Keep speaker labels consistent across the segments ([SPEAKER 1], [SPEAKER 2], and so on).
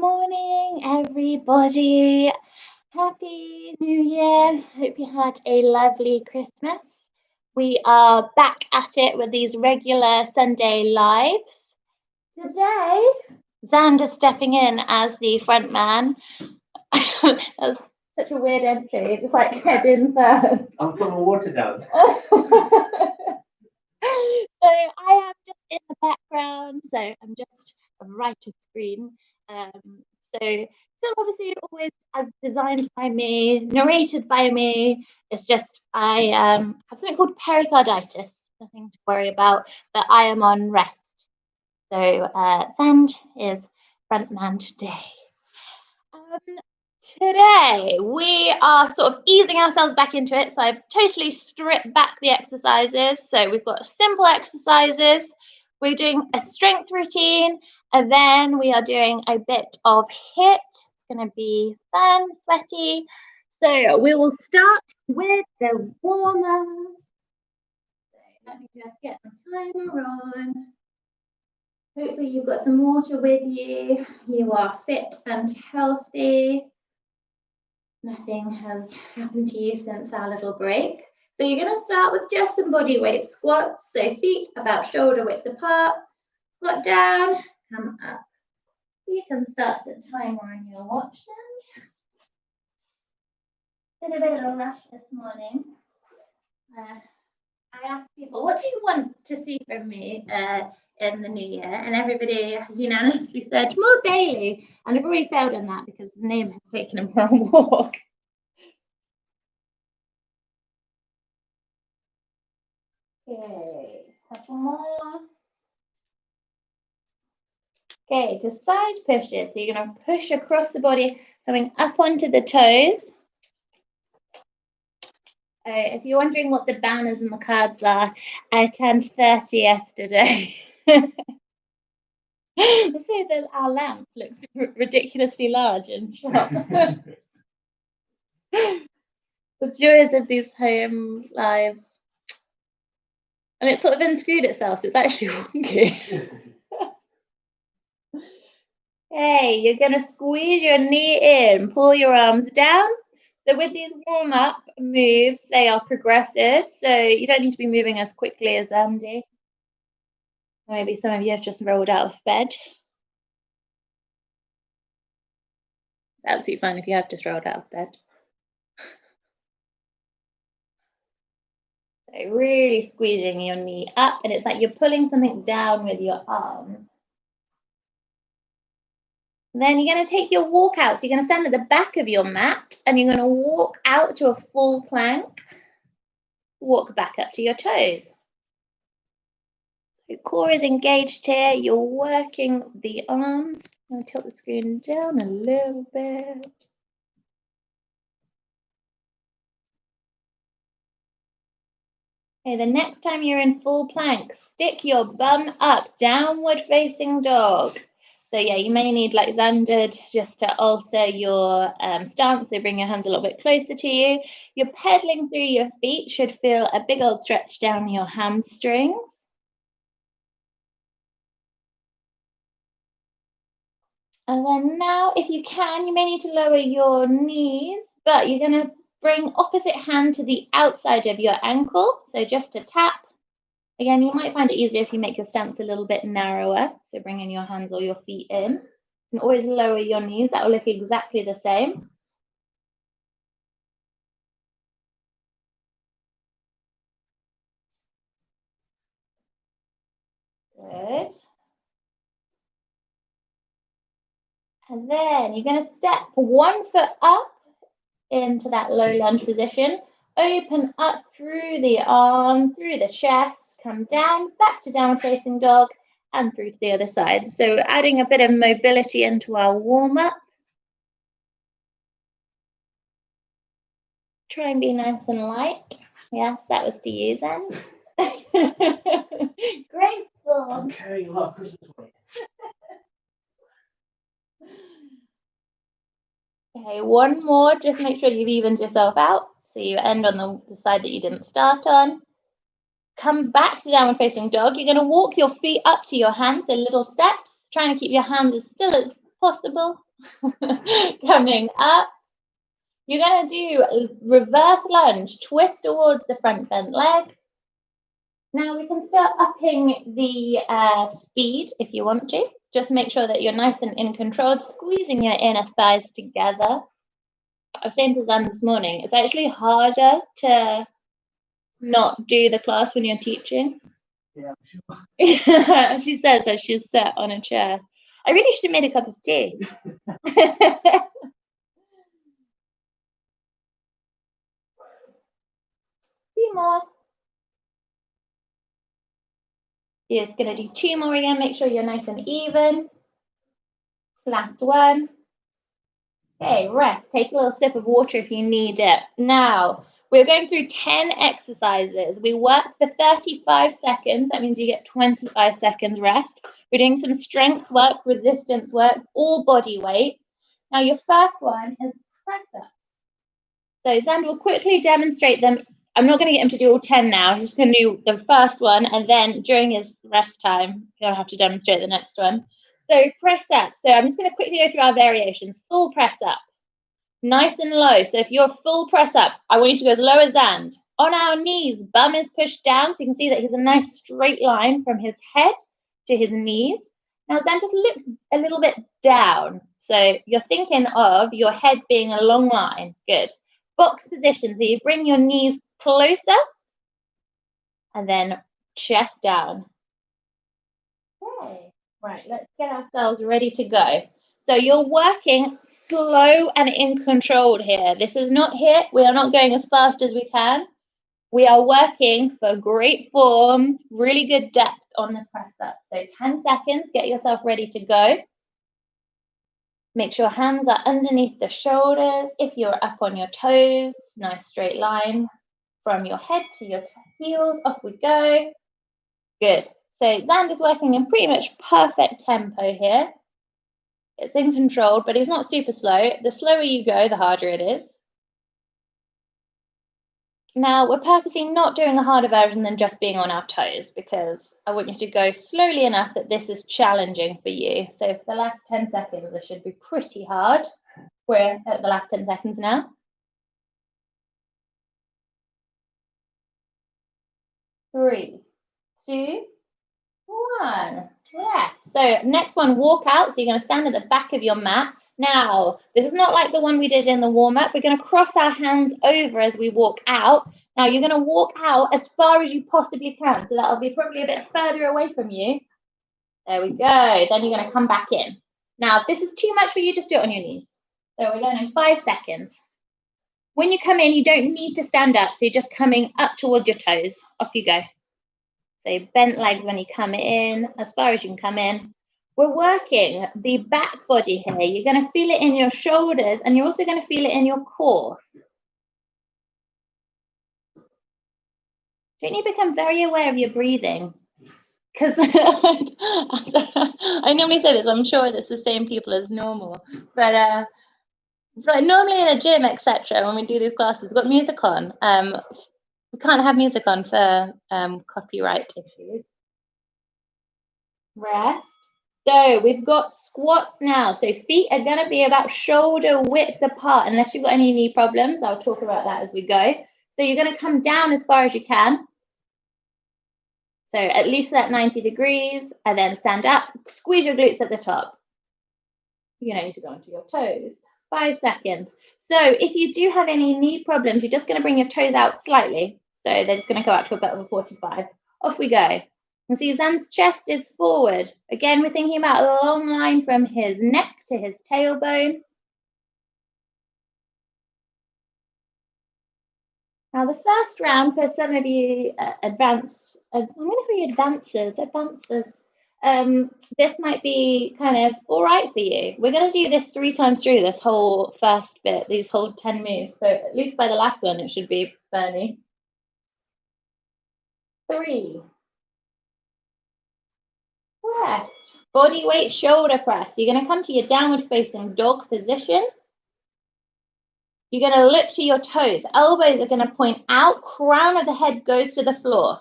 [SPEAKER 1] morning, everybody. Happy New Year. Hope you had a lovely Christmas. We are back at it with these regular Sunday lives. Today, Zander stepping in as the front man. That's such a weird entry. It was like head in first.
[SPEAKER 2] I'll put my water down.
[SPEAKER 1] So I am just in the background, so I'm just right of screen. So still obviously always as designed by me, narrated by me. It's just I have something called pericarditis, nothing to worry about, but I am on rest. So Sand is front man today. Today we are sort of easing ourselves back into it. So I've totally stripped back the exercises. So we've got simple exercises. We're doing a strength routine, and then we are doing a bit of HIIT. It's going to be fun, sweaty. So we will start with the warm up. So let me just get my timer on. Hopefully you've got some water with you. You are fit and healthy. Nothing has happened to you since our little break. So you're going to start with just some body weight squats. So feet about shoulder width apart. Squat down, come up. You can start the timer on your watch then. Been a bit of a rush this morning. I asked people, what do you want to see from me in the new year? And everybody unanimously said, more Bailey. And I've already failed on that because the name has taken him for a walk. Okay, couple more. Okay, to side pushes. So you're going to push across the body, coming up onto the toes. If you're wondering what the banners and the cards are, I turned 30 yesterday. Let's say that our lamp looks ridiculously large and sharp. The joys of these home lives. And it sort of unscrewed itself, so it's actually wonky. Okay, you're going to squeeze your knee in, pull your arms down. So with these warm-up moves, they are progressive, so you don't need to be moving as quickly as Andy. Maybe some of you have just rolled out of bed. It's absolutely fine if you have just rolled out of bed. So really squeezing your knee up, and it's like you're pulling something down with your arms. And then you're going to take your walk out. So you're going to stand at the back of your mat, and you're going to walk out to a full plank. Walk back up to your toes. Your core is engaged here. You're working the arms. I'm going to tilt the screen down a little bit. Okay, the next time you're in full plank, stick your bum up, downward facing dog. So yeah, you may need, like Zander, just to alter your stance. So bring your hands a little bit closer to you. You're pedaling through your feet, should feel a big old stretch down your hamstrings. And then now, if you can, you may need to lower your knees, but you're going to bring opposite hand to the outside of your ankle. So just a tap. Again, you might find it easier if you make your stance a little bit narrower. So bringing your hands or your feet in. You can always lower your knees. That will look exactly the same. Good. And then you're going to step one foot up into that low lunge position. Open up through the arm, through the chest, come down, back to downward facing dog, and through to the other side. So adding a bit of mobility into our warm-up. Try and be nice and light. Yes, that was to use, and graceful.
[SPEAKER 2] I'm carrying a lot of Christmas weight.
[SPEAKER 1] Okay, one more. Just make sure you've evened yourself out. So you end on the side that you didn't start on. Come back to downward facing dog. You're going to walk your feet up to your hands, so little steps, trying to keep your hands as still as possible. Coming up. You're going to do a reverse lunge, twist towards the front bent leg. Now we can start upping the speed if you want to. Just make sure that you're nice and in control, squeezing your inner thighs together. I was saying to Zan this morning, it's actually harder to not do the class when you're teaching.
[SPEAKER 2] Yeah, I'm sure.
[SPEAKER 1] She says as she's sat on a chair. I really should have made a cup of tea. Few more. You're just going to do 2 more again. Make sure you're nice and even. Last one. Okay, rest. Take a little sip of water if you need it. Now, we're going through 10 exercises. We work for 35 seconds. That means you get 25 seconds rest. We're doing some strength work, resistance work, all body weight. Now, your first one is press-ups. So Zander will quickly demonstrate them. I'm not going to get him to do all 10 now. He's just going to do the first one, and then during his rest time, he'll have to demonstrate the next one. So press up. So I'm just going to quickly go through our variations. Full press up. Nice and low. So if you're full press up, I want you to go as low as Zand. On our knees, bum is pushed down. So you can see that he's a nice straight line from his head to his knees. Now Zand, just look a little bit down. So you're thinking of your head being a long line. Good. Box position. So you bring your knees closer and then chest down. Okay. Right, let's get ourselves ready to go. So you're working slow and in control here. This is not HIIT. We are not going as fast as we can. We are working for great form, really good depth on the press up. So 10 seconds, get yourself ready to go. Make sure hands are underneath the shoulders. If you're up on your toes, nice straight line from your head to your heels. Off we go. Good. So Zander's working in pretty much perfect tempo here. It's in control, but he's not super slow. The slower you go, the harder it is. Now, we're purposely not doing a harder version than just being on our toes, because I want you to go slowly enough that this is challenging for you. So for the last 10 seconds, it should be pretty hard. We're at the last 10 seconds now. 3, 2, 1. Yes. So next one, walk out. So you're going to stand at the back of your mat. Now, this is not like the one we did in the warm-up. We're going to cross our hands over as we walk out. Now, you're going to walk out as far as you possibly can. So that'll be probably a bit further away from you. There we go. Then you're going to come back in. Now, if this is too much for you, just do it on your knees. So we're going in 5 seconds. When you come in, you don't need to stand up. So you're just coming up towards your toes. Off you go. So bent legs when you come in, as far as you can come in. We're working the back body here. You're going to feel it in your shoulders, and you're also going to feel it in your core. Don't you become very aware of your breathing? Because I normally say this, I'm sure it's the same people as normal. But like normally in a gym, etc., when we do these classes, we've got music on. We can't have music on for copyright issues. Rest. So we've got squats now. So feet are going to be about shoulder width apart, unless you've got any knee problems. I'll talk about that as we go. So you're going to come down as far as you can. So at least that 90 degrees, and then stand up, squeeze your glutes at the top. You need to go onto your toes. 5 seconds. So if you do have any knee problems, you're just going to bring your toes out slightly. So they're just going to go out to about a 45. Off we go. And see Zan's chest is forward. Again, we're thinking about a long line from his neck to his tailbone. Now the first round for some of you advancers. This might be kind of all right for you. We're going to do this 3 times through this whole first bit, these whole 10 moves. So at least by the last one, it should be fairly. 3. Rest. Body weight shoulder press. You're going to come to your downward facing dog position. You're going to look to your toes. Elbows are going to point out. Crown of the head goes to the floor.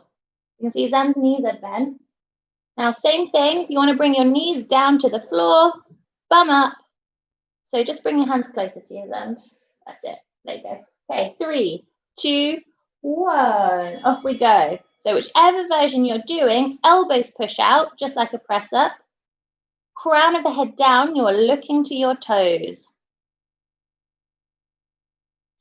[SPEAKER 1] You can see Zan's knees are bent. Now, same thing. If you want to bring your knees down to the floor, bum up, So just bring your hands closer to your hand. That's it. There you go. Okay, 3, 2, 1. Off we go. So whichever version you're doing, elbows push out, just like a press up. Crown of the head down, you're looking to your toes.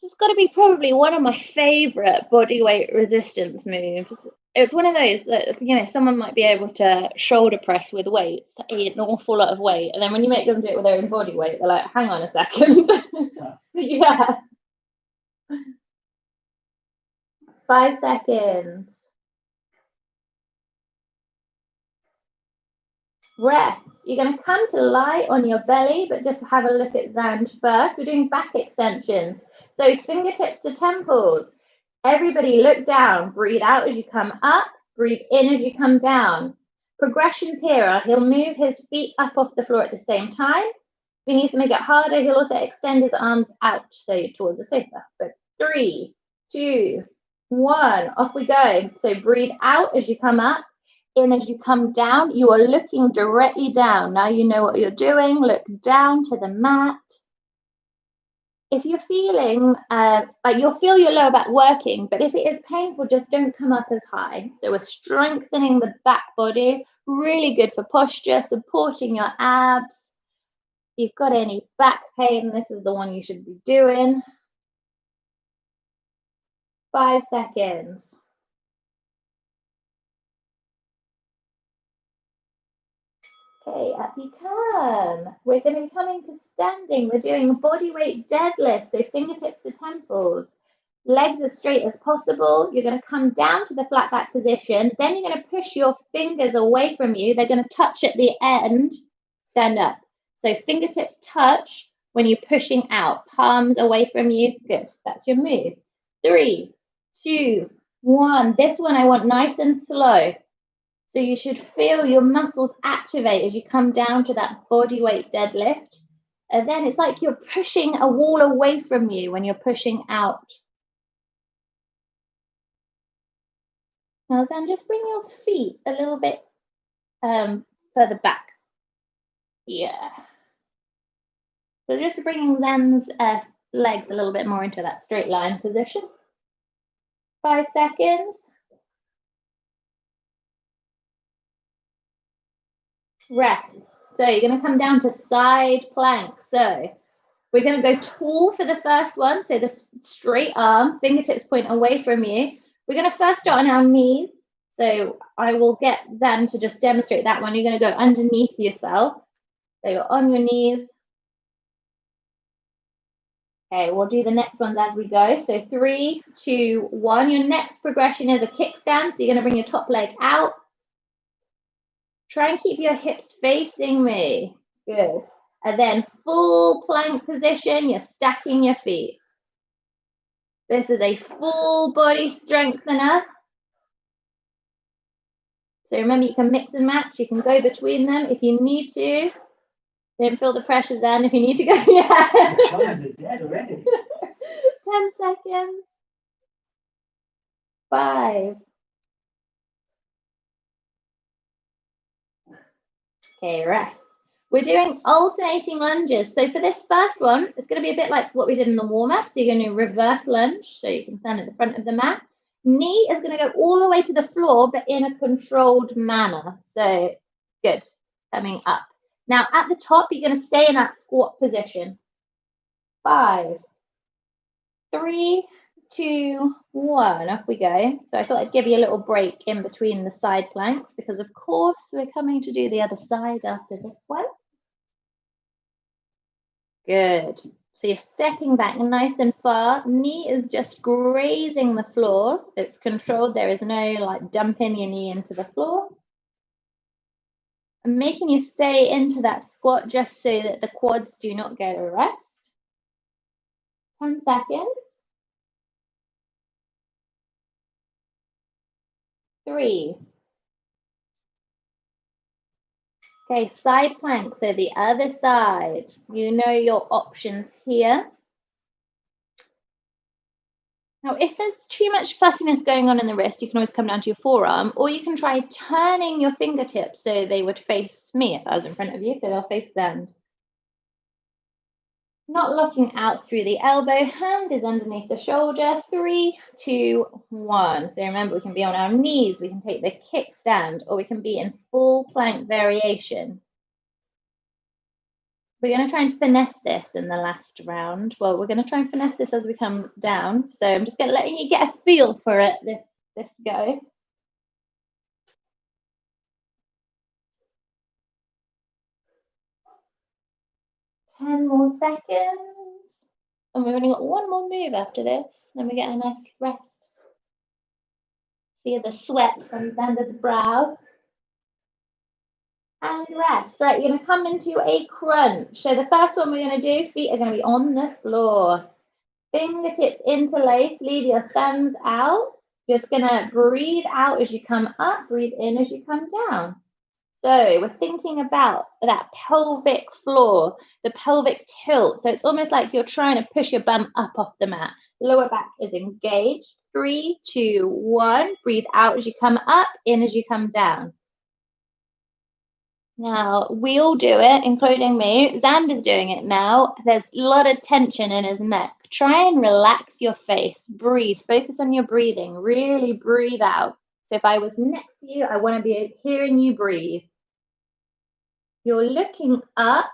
[SPEAKER 1] This has got to be probably one of my favorite body weight resistance moves. It's one of those that, you know, someone might be able to shoulder press with weights, eat an awful lot of weight, and then when you make them do it with their own body weight, they're like, hang on a second.
[SPEAKER 2] It's tough.
[SPEAKER 1] Yeah. 5 seconds. Rest. You're going to come to lie on your belly, but just have a look at Zander first. We're doing back extensions. So fingertips to temples. Everybody look down. Breathe out as you come up. Breathe in as you come down. Progressions here are he'll move his feet up off the floor at the same time. If he needs to make it harder, he'll also extend his arms out, so towards the sofa. But 3, 2, 1. Off we go. So breathe out as you come up. In as you come down, you are looking directly down. Now you know what you're doing. Look down to the mat. If you're feeling like you'll feel your lower back working, but if it is painful, just don't come up as high. So we're strengthening the back body, really good for posture, supporting your abs. If you've got any back pain, this is the one you should be doing. 5 seconds. Okay, up you come. We're going to be coming to standing. We're doing bodyweight deadlifts, so fingertips to temples. Legs as straight as possible. You're going to come down to the flat back position. Then you're going to push your fingers away from you. They're going to touch at the end. Stand up. So fingertips touch when you're pushing out. Palms away from you. Good. That's your move. 3, 2, 1. This one I want nice and slow. So you should feel your muscles activate as you come down to that bodyweight deadlift. And then it's like you're pushing a wall away from you when you're pushing out. Now, Zan, just bring your feet a little bit further back. Yeah. So just bringing Zan's legs a little bit more into that straight line position. 5 seconds. Rest. So you're going to come down to side plank. So we're going to go tall for the first one. So the straight arm, fingertips point away from you. We're going to first start on our knees. So I will get Zan to just demonstrate that one. You're going to go underneath yourself. So you're on your knees. Okay, we'll do the next ones as we go. So 3, 2, 1. Your next progression is a kickstand. So you're going to bring your top leg out. Try and keep your hips facing me. Good. And then full plank position, you're stacking your feet. This is a full body strengthener. So remember, you can mix and match. You can go between them if you need to. Don't feel the pressure then if you need to go. Yeah.
[SPEAKER 2] My shoulders are dead already.
[SPEAKER 1] 10 seconds. 5. Okay, rest. We're doing alternating lunges. So for this first one, it's going to be a bit like what we did in the warm-up. So you're going to reverse lunge, so you can stand at the front of the mat. Knee is going to go all the way to the floor, but in a controlled manner. So good, coming up. Now at the top, you're going to stay in that squat position. 5, 3, 2, 1. Off we go. So I thought I'd give you a little break in between the side planks because, of course, we're coming to do the other side after this one. Good. So you're stepping back nice and far. Knee is just grazing the floor. It's controlled. There is no like dumping your knee into the floor. I'm making you stay into that squat just so that the quads do not get a rest. 10 seconds. 3. Okay, side plank, so the other side. You know your options here. Now, if there's too much fussiness going on in the wrist, you can always come down to your forearm, or you can try turning your fingertips so they would face me if I was in front of you, so they'll face Zand. Not locking out through the elbow, hand is underneath the shoulder. 3, 2, 1. So remember, we can be on our knees, we can take the kickstand, or we can be in full plank variation. We're going to try and finesse this in the last round. Well, we're going to try and finesse this as we come down. So I'm just going to let you get a feel for it this go. 10 more seconds. And we've only got one more move after this. Then we get a nice rest. See the sweat comes under the brow. And rest. Right, you're going to come into a crunch. So the first one we're going to do, feet are going to be on the floor. Fingertips interlace, leave your thumbs out. Just going to breathe out as you come up, breathe in as you come down. So we're thinking about that pelvic floor, the pelvic tilt. So it's almost like you're trying to push your bum up off the mat. Lower back is engaged. 3, 2, 1. Breathe out as you come up, in as you come down. Now, we all do it, including me. Zander's doing it now. There's a lot of tension in his neck. Try and relax your face. Breathe. Focus on your breathing. Really breathe out. So if I was next to you, I want to be hearing you breathe. You're looking up,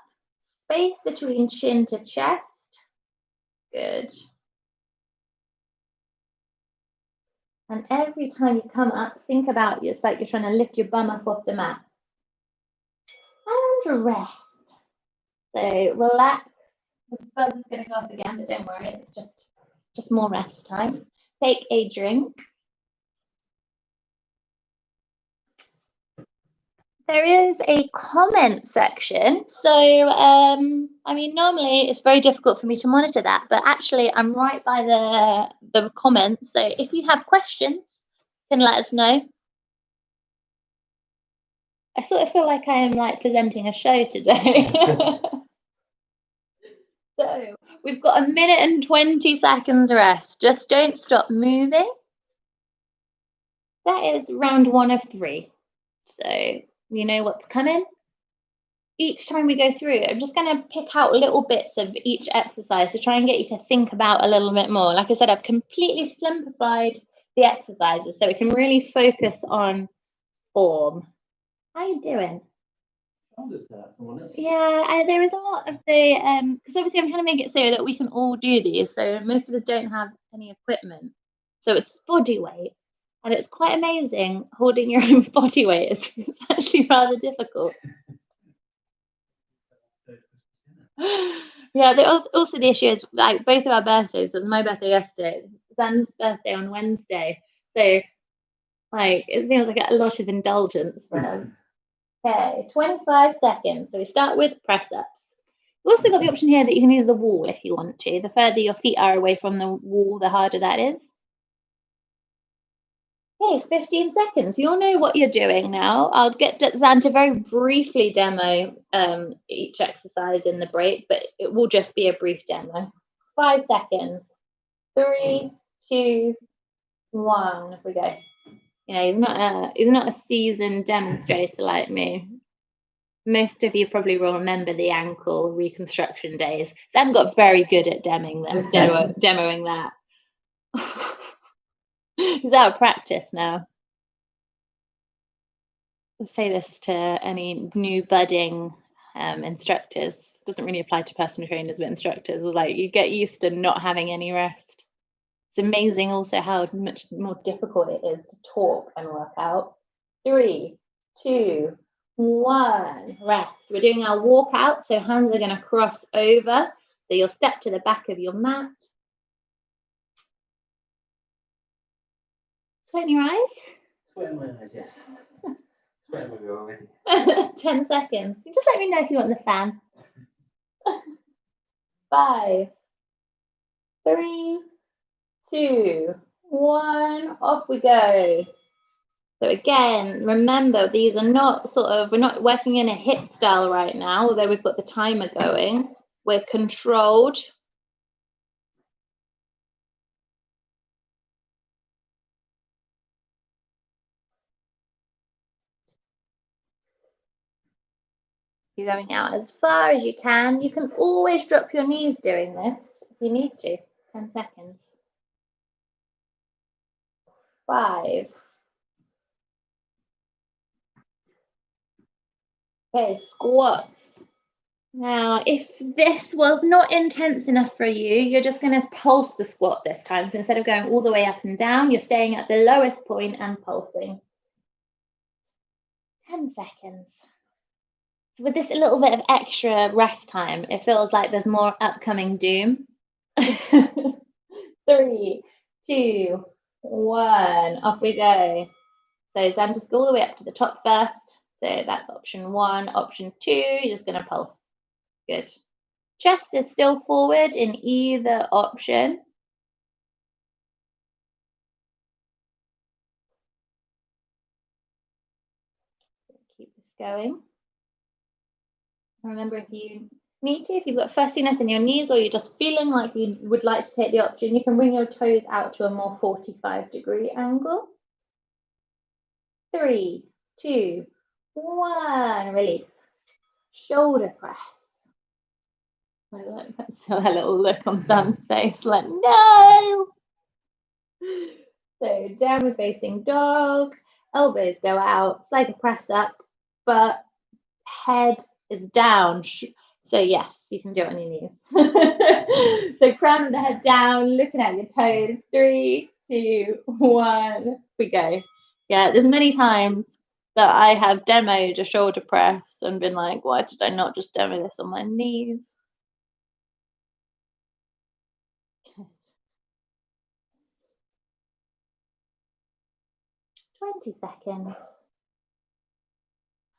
[SPEAKER 1] space between chin to chest. Good. And every time you come up, think about it's like you're trying to lift your bum up off the mat. And rest. So relax. The buzz is going to go off again, but don't worry, it's just more rest time. Take a drink. There is a comment section. So, I mean, normally it's very difficult for me to monitor that, but actually I'm right by the comments. So if you have questions, you can let us know. I sort of feel like I am like presenting a show today. So we've got 1 minute and 20 seconds rest. Just don't stop moving. That is round 1 of 3. So you know what's coming. Each time we go through, I'm just going to pick out little bits of each exercise to try and get you to think about a little bit more. Like I said, I've completely simplified the exercises so we can really focus on form. How you doing? Yeah, there is a lot of the because obviously I'm trying to make it so that we can all do these. So most of us don't have any equipment, so it's body weight, and it's quite amazing holding your own body weight. It's actually rather difficult. Yeah, also the issue is like both of our birthdays. It was my birthday yesterday, Zan's birthday on Wednesday, so like it seems like a lot of indulgence for us. Okay, 25 seconds. So we start with press ups. We've also got the option here that you can use the wall if you want to. The further your feet are away from the wall, the harder that is. Okay, 15 seconds. You'll know what you're doing now. I'll get Zan to very briefly demo each exercise in the break, but it will just be a brief demo. 5 seconds. 3, 2, 1. Off we go. Yeah, he's not a seasoned demonstrator like me. Most of you probably will remember the ankle reconstruction days. Sam got very good at demoing that. He's out of practice now. I'll say this to any new budding instructors. Doesn't really apply to personal trainers, but instructors. Like you get used to not having any rest. It's amazing also how much more difficult it is to talk and work out. 3, 2, 1. Rest. We're doing our walkout, so hands are going to cross over. So you'll step to the back of your mat. Sweat in your eyes?
[SPEAKER 2] Sweat in my eyes, yes. Sweat everywhere already.
[SPEAKER 1] 10 seconds. Just let me know if you want the fan. 5, 3, 2, 1. Off we go. So again, remember, these are not we're not working in a HIIT style right now, although we've got the timer going. We're controlled. You're going out as far as you can. You can always drop your knees doing this if you need to. 10 seconds. 5. Okay, squats. Now, if this was not intense enough for you, you're just going to pulse the squat this time. So instead of going all the way up and down, you're staying at the lowest point and pulsing. 10 seconds. So with this a little bit of extra rest time, it feels like there's more upcoming doom. 3, 2, 1, off we go. So Zander, just go all the way up to the top first. So that's option 1. Option 2, you're just going to pulse. Good. Chest is still forward in either option. Keep this going. Remember, if you need to, if you've got fussiness in your knees or you're just feeling like you would like to take the option, you can bring your toes out to a more 45-degree angle. 3, 2, 1, release. Shoulder press. I saw that little look on Sam's face, like, no! So downward facing dog, elbows go out, it's like a press up, but head is down. So yes, you can do it on your knees. So crown of the head down, looking at your toes. 3, 2, 1, we go. Yeah, there's many times that I have demoed a shoulder press and been like, why did I not just demo this on my knees? 20 seconds.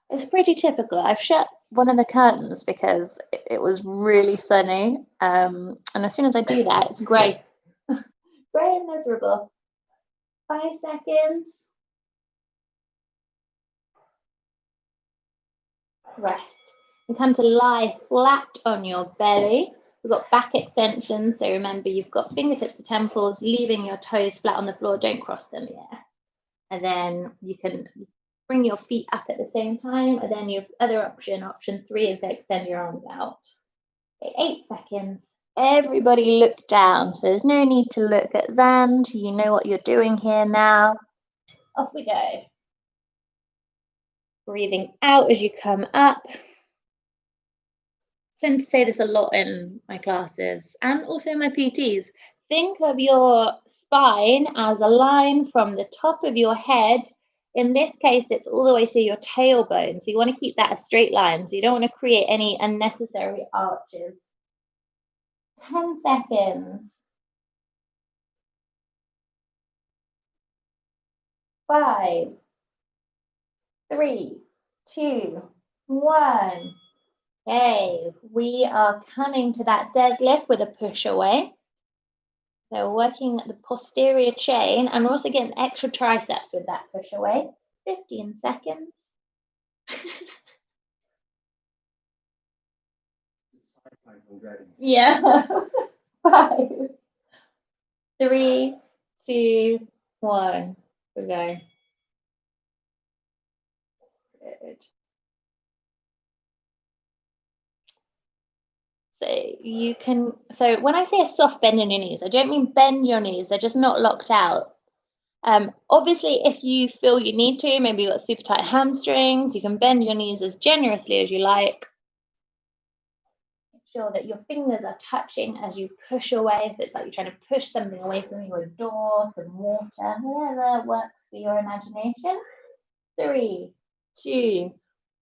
[SPEAKER 1] It's pretty typical. I've shut one of the curtains because it was really sunny. And as soon as I do that, it's grey. Grey and miserable. 5 seconds. Rest. You come to lie flat on your belly. We've got back extensions. So remember, you've got fingertips to temples, leaving your toes flat on the floor. Don't cross them yet. And then you can bring your feet up at the same time. And then your other option 3, is to extend your arms out. Okay, 8 seconds. Everybody look down. So there's no need to look at Zand. You know what you're doing here now. Off we go. Breathing out as you come up. I tend to say this a lot in my classes and also my PTs. Think of your spine as a line from the top of your head. In this case, it's all the way to your tailbone. So you want to keep that a straight line. So you don't want to create any unnecessary arches. 10 seconds. 5, 3, 2, 1. Okay, we are coming to that deadlift with a push away. So working the posterior chain, and we're also getting extra triceps with that push away. 15 seconds. Yeah. 5, 3, 2, 1. We go. Good. So when I say a soft bend in your knees, I don't mean bend your knees, they're just not locked out. Obviously, if you feel you need to, maybe you've got super tight hamstrings, you can bend your knees as generously as you like. Make sure that your fingers are touching as you push away. So it's like you're trying to push something away from you, a door, some water, whatever works for your imagination. 3, 2,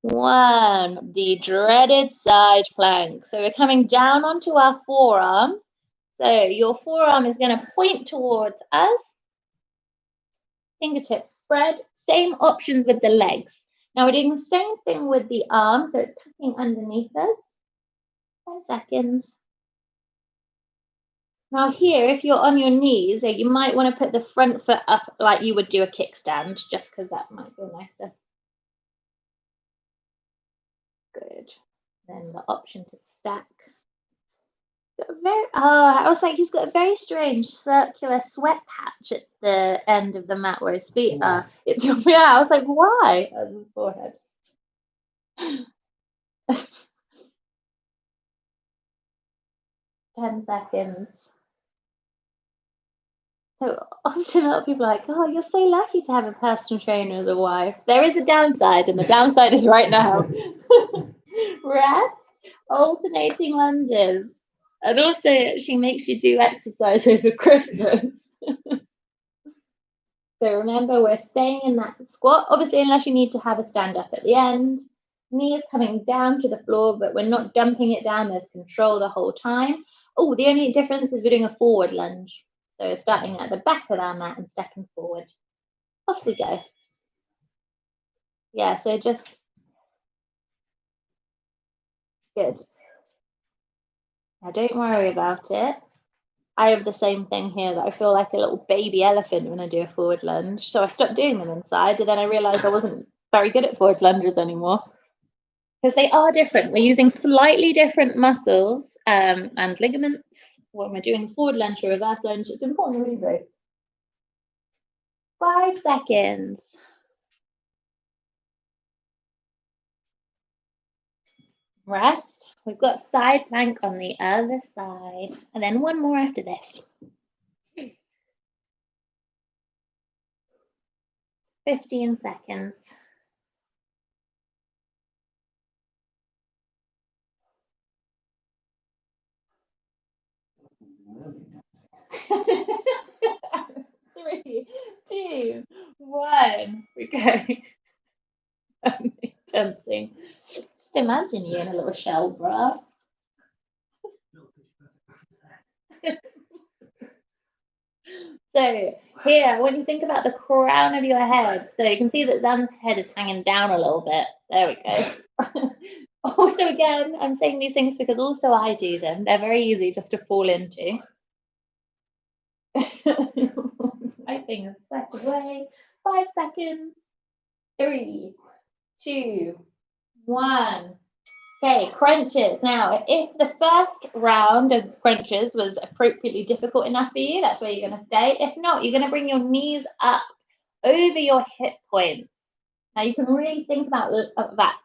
[SPEAKER 1] 1, the dreaded side plank. So we're coming down onto our forearm. So your forearm is going to point towards us. Fingertips spread. Same options with the legs. Now we're doing the same thing with the arm. So it's tucking underneath us. 10 seconds. Now here, if you're on your knees, you might want to put the front foot up like you would do a kickstand, just because that might feel nicer. Good. Then the option to stack. I was like, he's got a very strange circular sweat patch at the end of the mat where his feet are. It's I was like, why? On his forehead. 10 seconds. So often a lot of people are like, oh, you're so lucky to have a personal trainer as a wife. There is a downside, and the downside is right now. Rest, alternating lunges, and also she makes you do exercise over Christmas. So remember, we're staying in that squat, obviously, unless you need to have a stand up at the end. Knees coming down to the floor, but we're not dumping it down. There's control the whole time. Oh, the only difference is we're doing a forward lunge. So starting at the back of our mat and stepping forward. Off we go. Yeah, so just good. Now don't worry about it. I have the same thing here, that I feel like a little baby elephant when I do a forward lunge. So I stopped doing them inside, and then I realized I wasn't very good at forward lunges anymore. Because they are different. We're using slightly different muscles and ligaments when we're doing forward lunge or reverse lunge. It's important to do both. 5 seconds. Rest. We've got side plank on the other side. And then one more after this. 15 seconds. Three, two, one. We go. Dancing. Just imagine you in a little shell bra. So here, when you think about the crown of your head, so you can see that Zan's head is hanging down a little bit. There we go. Also, again, I'm saying these things because also I do them. They're very easy just to fall into. My fingers sweat away. 5 seconds. 3, 2, 1. Okay, crunches. Now, if the first round of crunches was appropriately difficult enough for you, that's where you're going to stay. If not, you're going to bring your knees up over your hip points. Now, you can really think about that,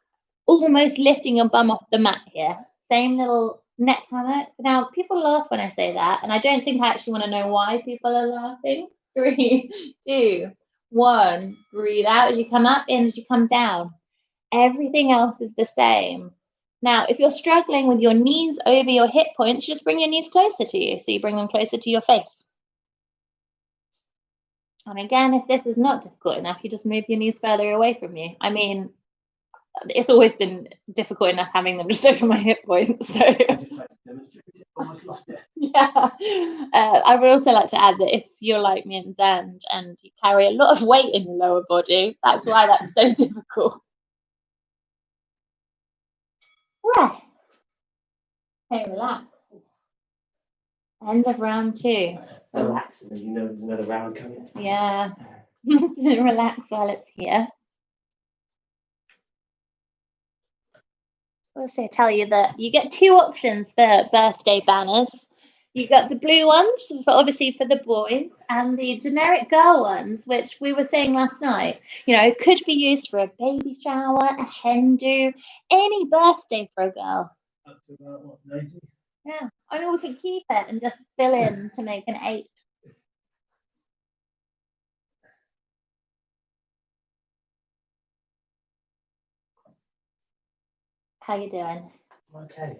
[SPEAKER 1] almost lifting your bum off the mat here. Same little neck hammer. Now, people laugh when I say that, and I don't think I actually want to know why people are laughing. 3, 2, 1. Breathe out as you come up, in as you come down. Everything else is the same. Now, if you're struggling with your knees over your hip points, just bring your knees closer to you. So you bring them closer to your face. And again, if this is not difficult enough, you just move your knees further away from you. I mean, it's always been difficult enough having them just over my hip points. So
[SPEAKER 2] Almost lost it.
[SPEAKER 1] yeah. I would also like to add that if you're like me and Zander and you carry a lot of weight in your lower body, that's why that's so difficult. Rest. Okay, relax. End of round 2.
[SPEAKER 2] Relax, and you know there's another round coming.
[SPEAKER 1] Yeah. Relax while it's here. Also tell you that you get 2 options for birthday banners. You got the blue ones, obviously for the boys, and the generic girl ones, which we were saying last night, could be used for a baby shower, a hen do, any birthday for a girl.
[SPEAKER 2] Up to about, what, 90?
[SPEAKER 1] Yeah, I mean, we could keep it and just fill in to make an 8. How you doing?
[SPEAKER 2] Okay.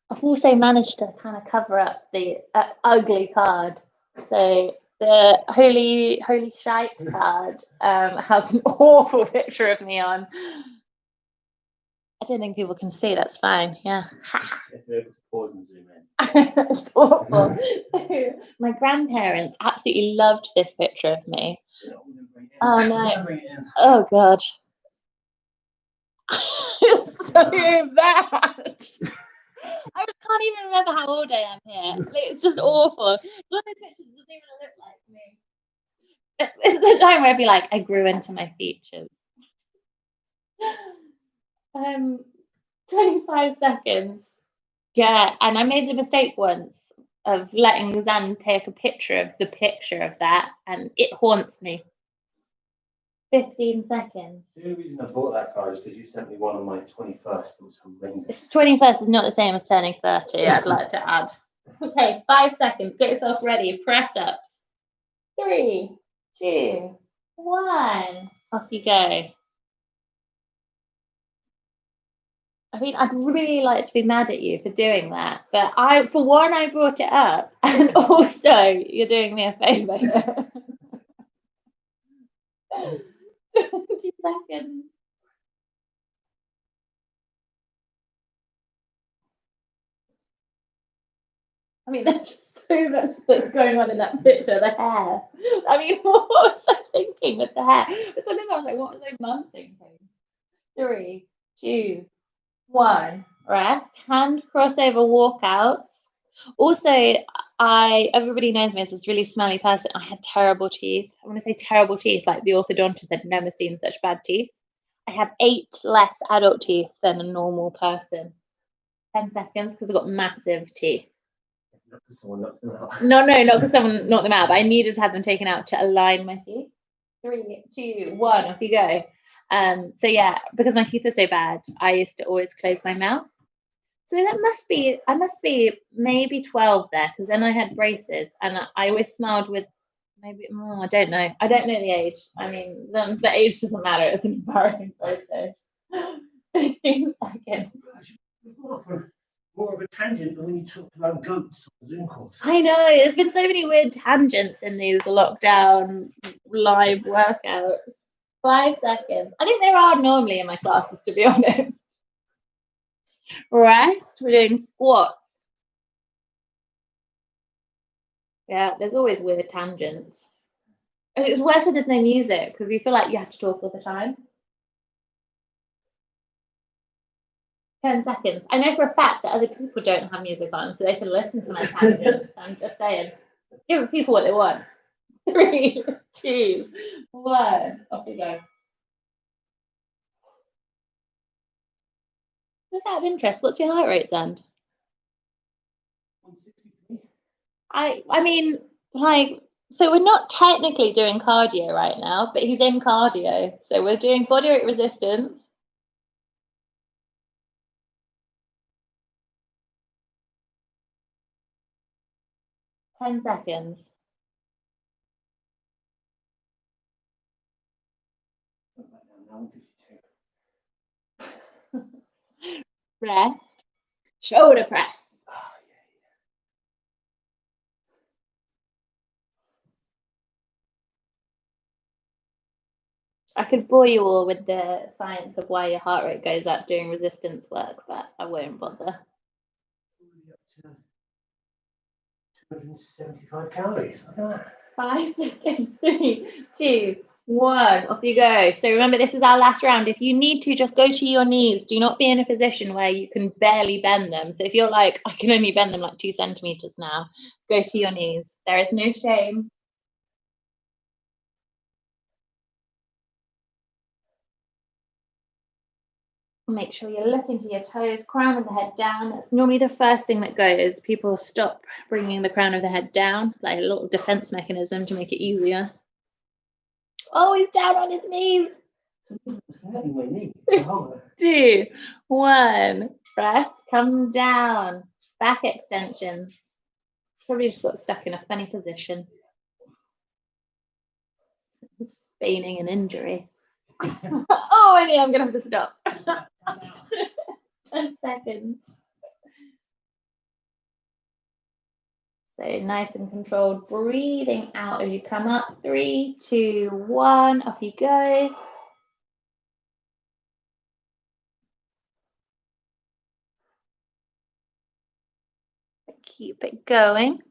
[SPEAKER 1] I've also managed to kind of cover up the ugly card. So the holy shite card has an awful picture of me on. I don't think people can see. That's fine. Yeah.
[SPEAKER 2] If they're able to pause and zoom in.
[SPEAKER 1] It's awful. My grandparents absolutely loved this picture of me. Oh no. Oh god. It's so bad. I can't even remember how old I am here. It's just awful. One of those pictures doesn't even look like me. It's the time where I'd be like, I grew into my features. 25 seconds. Yeah, and I made the mistake once of letting Zan take a picture of that, and it haunts me. 15 seconds.
[SPEAKER 2] The only reason I bought that card is because you sent me one on my 21st. It was horrendous.
[SPEAKER 1] 21st is not the same as turning 30, I'd like to add. Okay, 5 seconds. Get yourself ready. Press ups. 3, 2, 1. Off you go. I mean, I'd really like to be mad at you for doing that, but I brought it up, and also you're doing me a favour. 20 seconds. I mean, there's just so much that's going on in that picture. The hair. I mean, what was I thinking with the hair? It's something I was like, what was my mum thinking? 3, 2, 1. Rest. Hand crossover walkouts. Also, everybody knows me as this really smelly person. I had terrible teeth. I want to say terrible teeth, like the orthodontist had never seen such bad teeth. I have 8 less adult teeth than a normal person. 10 seconds because I've got massive teeth.
[SPEAKER 2] Not because someone knocked them out.
[SPEAKER 1] No, not because someone knocked them out, but I needed to have them taken out to align my teeth. 3, 2, 1, off you go. So yeah, because my teeth are so bad, I used to always close my mouth. So I must be maybe 12 there, because then I had braces and I always smiled with maybe, I don't know. I don't know the age. I mean, the age doesn't matter. It's an embarrassing photo. 15 seconds.
[SPEAKER 2] More of a tangent than when you talked about goats on Zoom calls.
[SPEAKER 1] I know, there's been so many weird tangents in these lockdown live workouts. 5 seconds. I think there are normally in my classes, to be honest. Rest. We're doing squats. Yeah, there's always weird tangents. It's worse when there's no music because you feel like you have to talk all the time. 10 seconds. I know for a fact that other people don't have music on, so they can listen to my tangents. I'm just saying. Give people what they want. 3, 2, 1. Off we go. Just out of interest, what's your heart rate, Zand?
[SPEAKER 2] 163.
[SPEAKER 1] I mean, like, so we're not technically doing cardio right now, but he's in cardio. So we're doing bodyweight resistance. Ten seconds. Rest. Shoulder press. I could bore you all with the science of why your heart rate goes up doing resistance work, but I won't bother.
[SPEAKER 2] 275 calories. Look at that.
[SPEAKER 1] 5 seconds. 3, 2, 1. Off you go. So remember, this is our last round. If you need to, just go to your knees. Do not be in a position where you can barely bend them. So if you're like, I can only bend them like 2 centimeters now, go to your knees. There is no shame. Make sure you're looking to your toes, crown of the head down. That's normally the first thing that goes. People stop bringing the crown of the head down, like a little defense mechanism to make it easier. Oh, he's down on his knees.
[SPEAKER 2] Something's hurting my knee.
[SPEAKER 1] 2, 1. Press, come down. Back extensions. Probably just got stuck in a funny position. Feigning an injury. Oh, I I'm gonna have to stop. 10 seconds. So nice and controlled breathing out as you come up. 3, 2, 1. Off you go. Keep it going.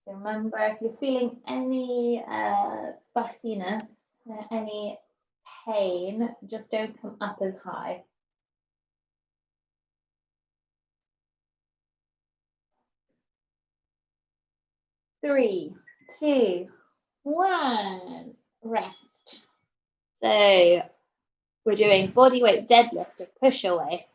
[SPEAKER 1] So remember, if you're feeling any fussiness, any pain, just don't come up as high. 3, 2, 1. Rest. So we're doing bodyweight deadlift to push away.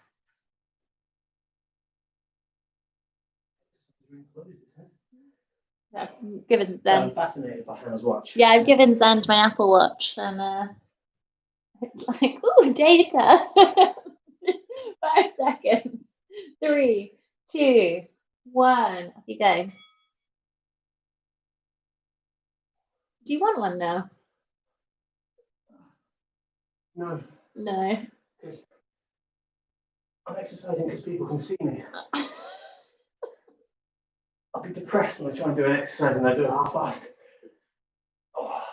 [SPEAKER 1] I've given Zand.
[SPEAKER 2] I'm fascinated by Hannah's watch.
[SPEAKER 1] Yeah, I've given Zand my Apple Watch, and It's like, ooh, data. 5 seconds. 3, 2, 1. Off you go. Do you want one now?
[SPEAKER 2] No.
[SPEAKER 1] No.
[SPEAKER 2] Because I'm exercising because people can see me. I'll be depressed when I try and do an exercise and I do it half-assed. Oh.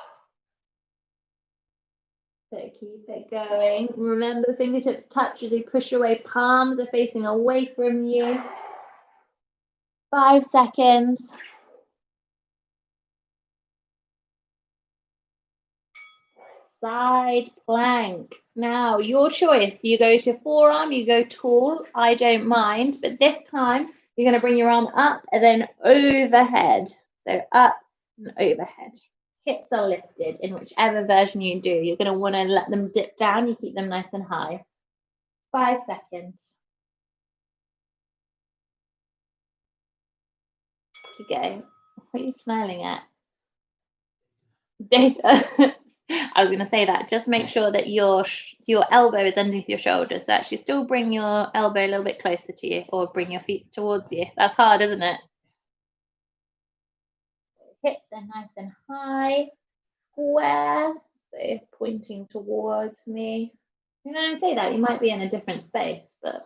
[SPEAKER 1] So keep it going. Remember, the fingertips touch as you push away. Palms are facing away from you. 5 seconds. Side plank. Now, your choice. You go to forearm, you go tall. I don't mind. But this time, you're going to bring your arm up and then overhead. So up and overhead. Hips are lifted in whichever version you do. You're going to want to let them dip down. You keep them nice and high. 5 seconds. Keep going. What are you smiling at? Data. I was going to say that. Just make sure that your elbow is underneath your shoulder. So actually still bring your elbow a little bit closer to you or bring your feet towards you. That's hard, isn't it? Hips are nice and high. Square. So pointing towards me. You know, I say that, you might be in a different space, but,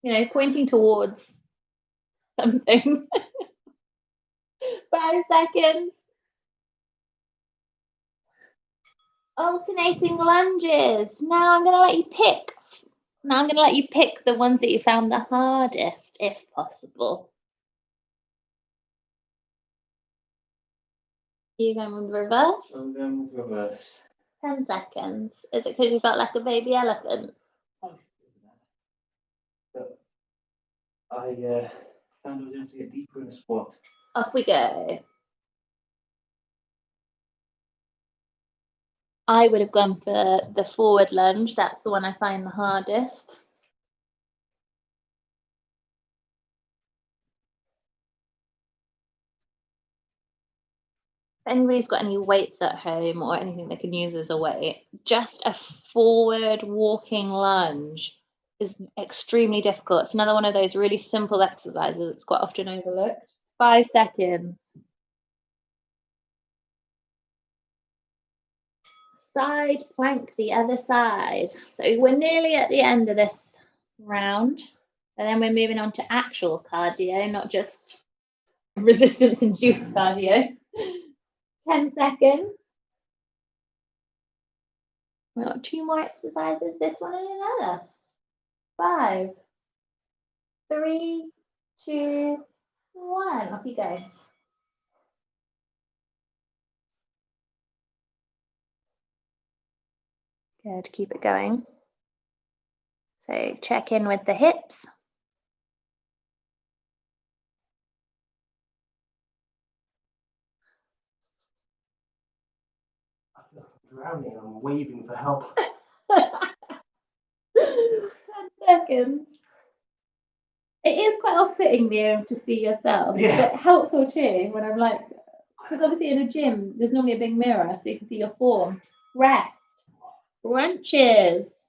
[SPEAKER 1] you know, pointing towards something. 5 seconds. Alternating lunges. Now I'm going to let you pick. Now I'm going to let you pick the ones that you found the hardest, if possible. Are you going with reverse?
[SPEAKER 2] I'm going with reverse.
[SPEAKER 1] 10 seconds. Is it because you felt like a baby elephant?
[SPEAKER 2] But I found I was able to get deeper in the squat.
[SPEAKER 1] Off we go. I would have gone for the forward lunge. That's the one I find the hardest. If anybody's got any weights at home or anything they can use as a weight, just a forward walking lunge is extremely difficult. It's another one of those really simple exercises that's quite often overlooked. 5 seconds. Side plank the other side. So we're nearly at the end of this round. And then we're moving on to actual cardio, not just resistance-induced cardio. 10 seconds. We've got 2 more exercises, this one and another. 5, 3, 2, 1. Off you go. Good, keep it going. So check in with the hips.
[SPEAKER 2] I feel like I'm drowning. I'm waving for help.
[SPEAKER 1] 10 seconds. It is quite off-putting being able to see yourself, but helpful too when I'm like, because obviously in a gym, there's normally a big mirror so you can see your form. Rest. Crunches.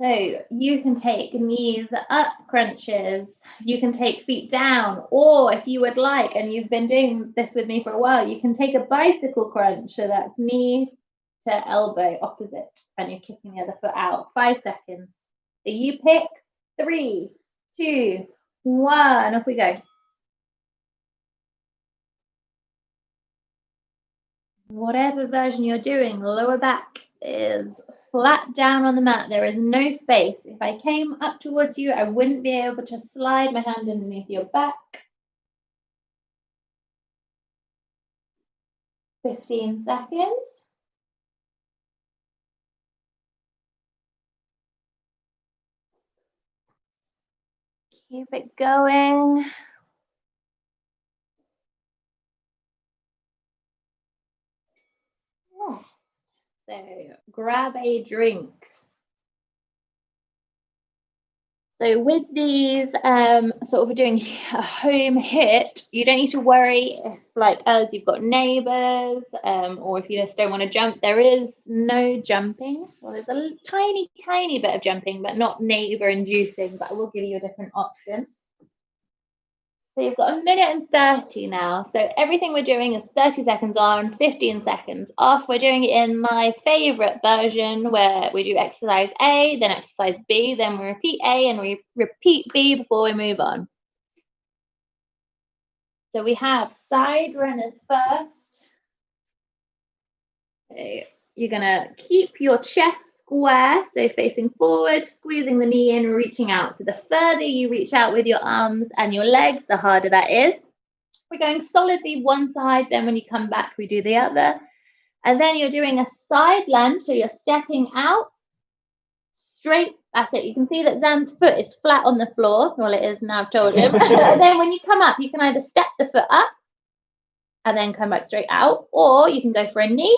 [SPEAKER 1] So you can take knees up crunches, you can take feet down, or if you would like, and you've been doing this with me for a while, you can take a bicycle crunch. So that's knee to elbow opposite, and you're kicking the other foot out. 5 seconds. So you pick. 3, 2, 1. Off we go. Whatever version you're doing, lower back is flat down on the mat. There is no space. If I came up towards you, I wouldn't be able to slide my hand underneath your back. 15 seconds. Keep it going. Yes. So grab a drink. So with these sort of doing a home hit, you don't need to worry if like as you've got neighbours or if you just don't want to jump. There is no jumping. Well, there's a tiny bit of jumping, but not neighbour inducing, but I will give you a different option. So you've got 1:30 now. So everything we're doing is 30 seconds on, 15 seconds off. We're doing it in my favorite version where we do exercise A, then exercise B, then we repeat A and we repeat B before we move on. So we have side runners first. Okay. You're going to keep your chest square, so facing forward, squeezing the knee in, reaching out. So the further you reach out with your arms and your legs, the harder that is. We're going solidly one side, then when you come back, we do the other. And then you're doing a side lunge, so you're stepping out straight. That's it. You can see that Zan's foot is flat on the floor. Well, it is now, I've told him. And then when you come up, you can either step the foot up and then come back straight out, or you can go for a knee,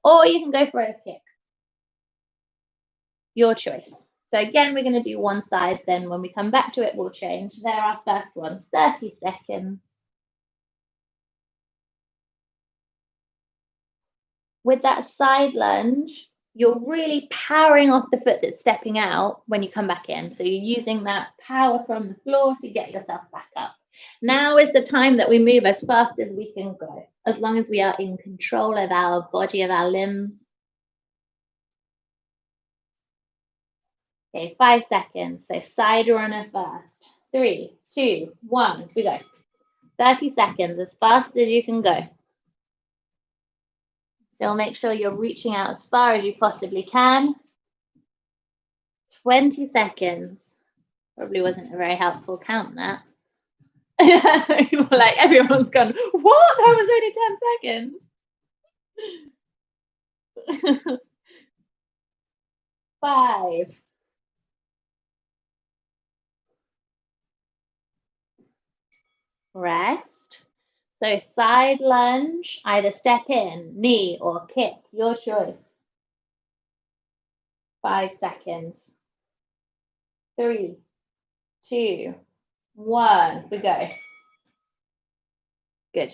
[SPEAKER 1] or you can go for a kick. Your choice. So again, we're going to do one side, then when we come back to it, we'll change. There are our first ones, 30 seconds. With that side lunge, you're really powering off the foot that's stepping out when you come back in. So you're using that power from the floor to get yourself back up. Now is the time that we move as fast as we can go, as long as we are in control of our body, of our limbs. Okay, 5 seconds. So side runner first. 3, 2, 1, we go. 30 seconds, as fast as you can go. So make sure you're reaching out as far as you possibly can. 20 seconds. Probably wasn't a very helpful count, that. Like everyone's gone, what? That was only 10 seconds. 5. Rest. So side lunge, either step in, knee or kick, your choice. 5 seconds. 3, 2, 1, we go. Good.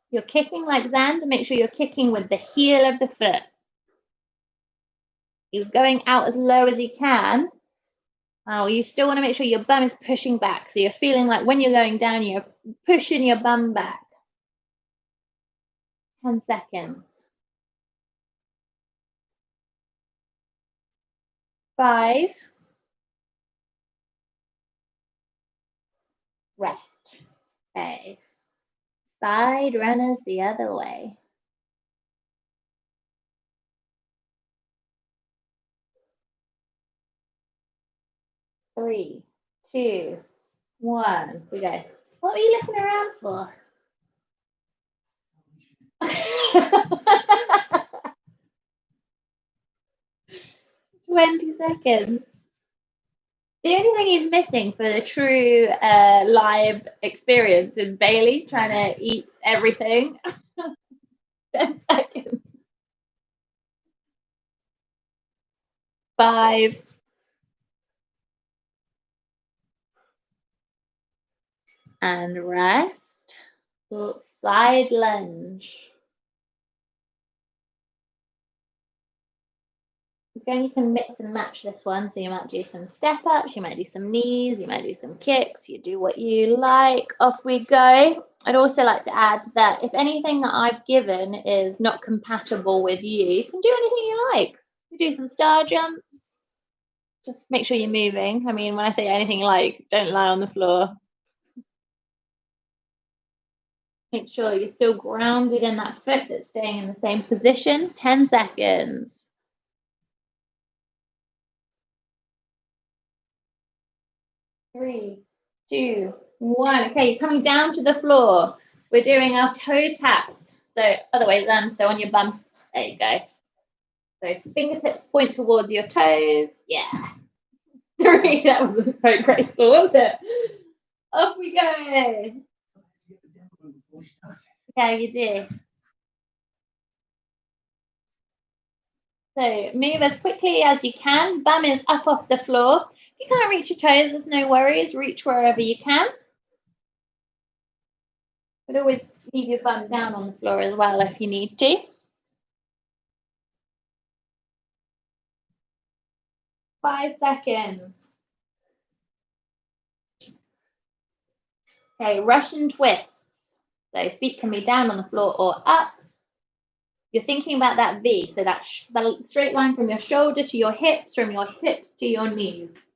[SPEAKER 1] You're kicking like Zander. Make sure you're kicking with the heel of the foot. He's going out as low as he can. Oh, you still want to make sure your bum is pushing back. So you're feeling like when you're going down, you're pushing your bum back. 10 seconds. 5. Rest. Okay. Side runners the other way. Three, 2, 1. We go. What were you looking around for? 20 seconds. The only thing he's missing for the true live experience is Bailey trying to eat everything. 10 seconds. 5. And rest. Side lunge. Again, you can mix and match this one. So you might do some step ups, you might do some knees, you might do some kicks, you do what you like. Off we go. I'd also like to add that if anything that I've given is not compatible with you, you can do anything you like. You do some star jumps. Just make sure you're moving. I mean, when I say anything you like, don't lie on the floor. Make sure you're still grounded in that foot that's staying in the same position. 10 seconds. 3, 2, 1. Okay, you're coming down to the floor. We're doing our toe taps. So other way then, so on your bum. There you go. So fingertips point towards your toes. Yeah. 3. That wasn't very graceful, was it? Off we go. Yeah, you do. So move as quickly as you can. Bum is up off the floor. If you can't reach your toes, there's no worries. Reach wherever you can. But always leave your bum down on the floor as well if you need to. 5 seconds. Okay, Russian twists. So feet can be down on the floor or up. You're thinking about that V, so that straight line from your shoulder to your hips, from your hips to your knees.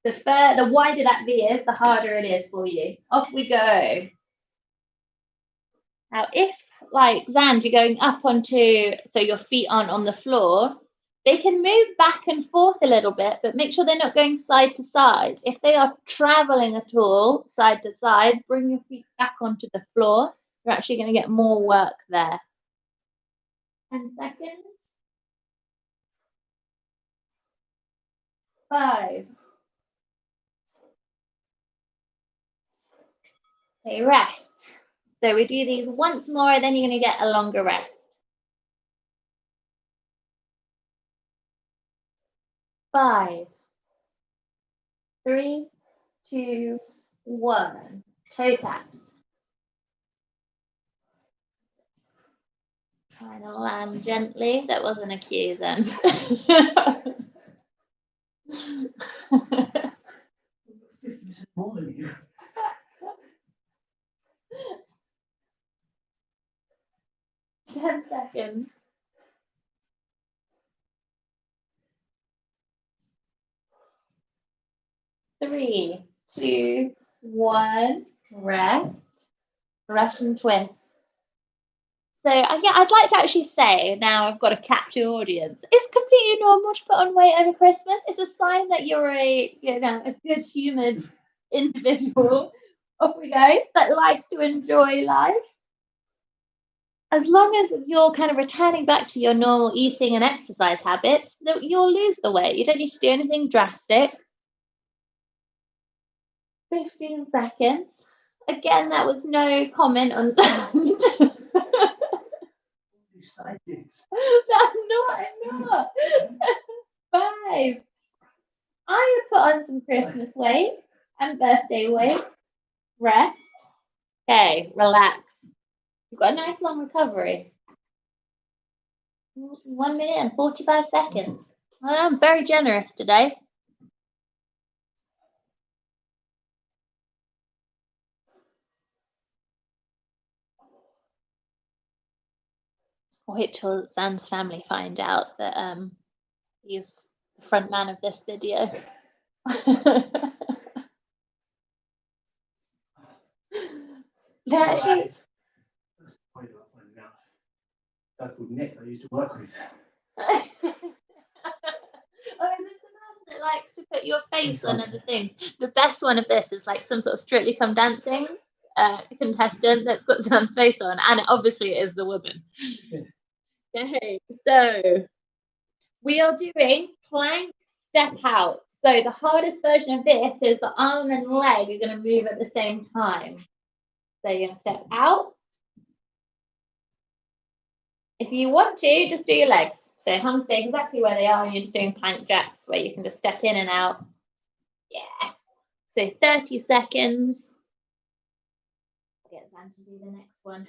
[SPEAKER 1] The wider that V is, the harder it is for you. Off we go. Now, if, like Zander, you're going up onto, so your feet aren't on the floor, they can move back and forth a little bit, but make sure they're not going side to side. If they are traveling at all, side to side, bring your feet back onto the floor. You're actually going to get more work there. 10 seconds. 5. Okay, rest. So we do these once more, then you're going to get a longer rest. 5, 3, 2, 1. Toe taps. Trying to land gently. That wasn't a cue, Zander.
[SPEAKER 2] 50% more than you.
[SPEAKER 1] 10 seconds. 3, 2, 1. Rest. Russian twist. So yeah, I'd like to actually say, now I've got to capture audience. It's completely normal to put on weight over Christmas. It's a sign that you're a good-humoured individual. Off we go. That likes to enjoy life. As long as you're kind of returning back to your normal eating and exercise habits, you'll lose the weight. You don't need to do anything drastic. 15 seconds. Again, that was no comment on sound. I'm not. 5. I have put on some Christmas weight and birthday weight. Rest. Okay, relax. You've got a nice long recovery. 1 minute and 45 seconds. I'm very generous today. Wait till Zan's family find out that he's the front man of this video. Actually,
[SPEAKER 2] Dad called Nick I used to work with.
[SPEAKER 1] Oh, is this the person that likes to put your face on other things? The best one of this is like some sort of Strictly Come Dancing contestant that's got Zan's face on, and it obviously is the woman. Okay, so we are doing plank step out. So the hardest version of this is the arm and leg are going to move at the same time. So you're going to step out. If you want to, just do your legs. So hung stay exactly where they are, and you're just doing plank jacks where you can just step in and out. Yeah. So 30 seconds. I'll get Zan to do the next one.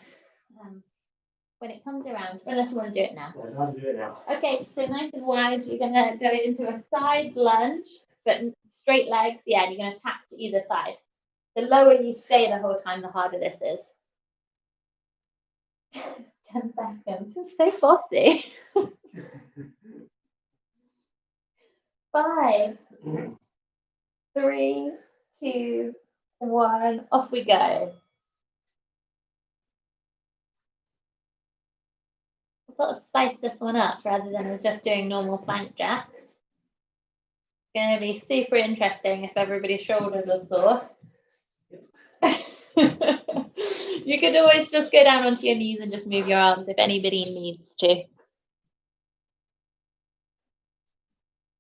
[SPEAKER 1] When it comes around, unless you want to do it now.
[SPEAKER 2] Yeah, I'll do it now.
[SPEAKER 1] Okay, so nice and wide. You're going to go into a side lunge, but straight legs. Yeah, and you're going to tap to either side. The lower you stay the whole time, the harder this is. 10 seconds. It's so bossy. 5, 3, 2, 1. Off we go. I thought I'd spice this one up rather than us just doing normal plank jacks. It's going to be super interesting if everybody's shoulders are sore. You could always just go down onto your knees and just move your arms if anybody needs to.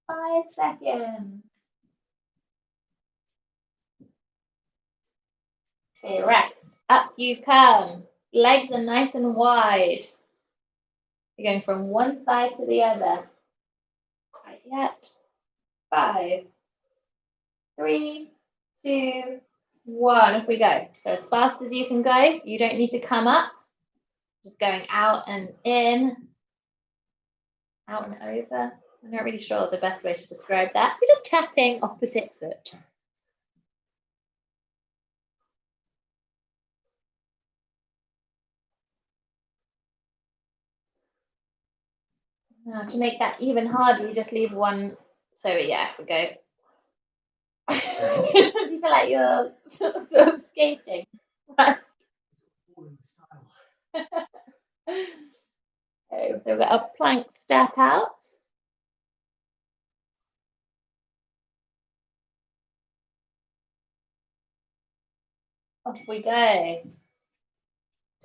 [SPEAKER 1] 5 seconds. Okay, rest. Up you come. Legs are nice and wide. You're going from one side to the other. Quite yet. 5, 3, 2, 1. Off we go. So as fast as you can go. You don't need to come up. Just going out and in, out and over. I'm not really sure the best way to describe that. We're just tapping opposite foot. Now to make that even harder, you just leave one. So yeah, we go. Do you feel like you're sort of skating first? Okay, so we've got a plank step out. Off we go.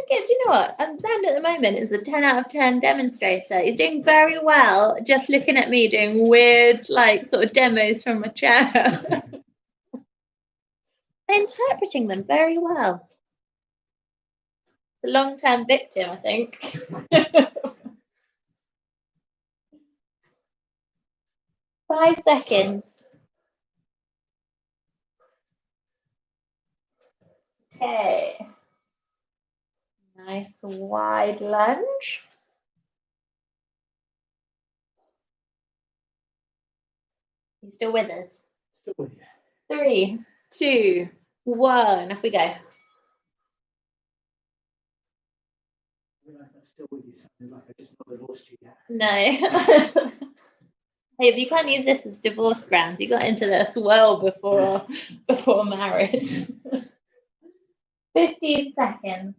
[SPEAKER 1] Okay, do you know what? Zander at the moment is a 10 out of 10 demonstrator. He's doing very well just looking at me doing weird, like, sort of demos from a chair. They're interpreting them very well. It's a long-term victim, I think. 5 seconds. Okay. Nice wide lunge. You still with us?
[SPEAKER 2] Still with you.
[SPEAKER 1] 3, 2, 1. Off we go.
[SPEAKER 2] I realise that's still with you. Sounded like I just not divorced you yet.
[SPEAKER 1] No. Hey, you can't use this as divorce grounds. You got into this well before marriage. 15 seconds.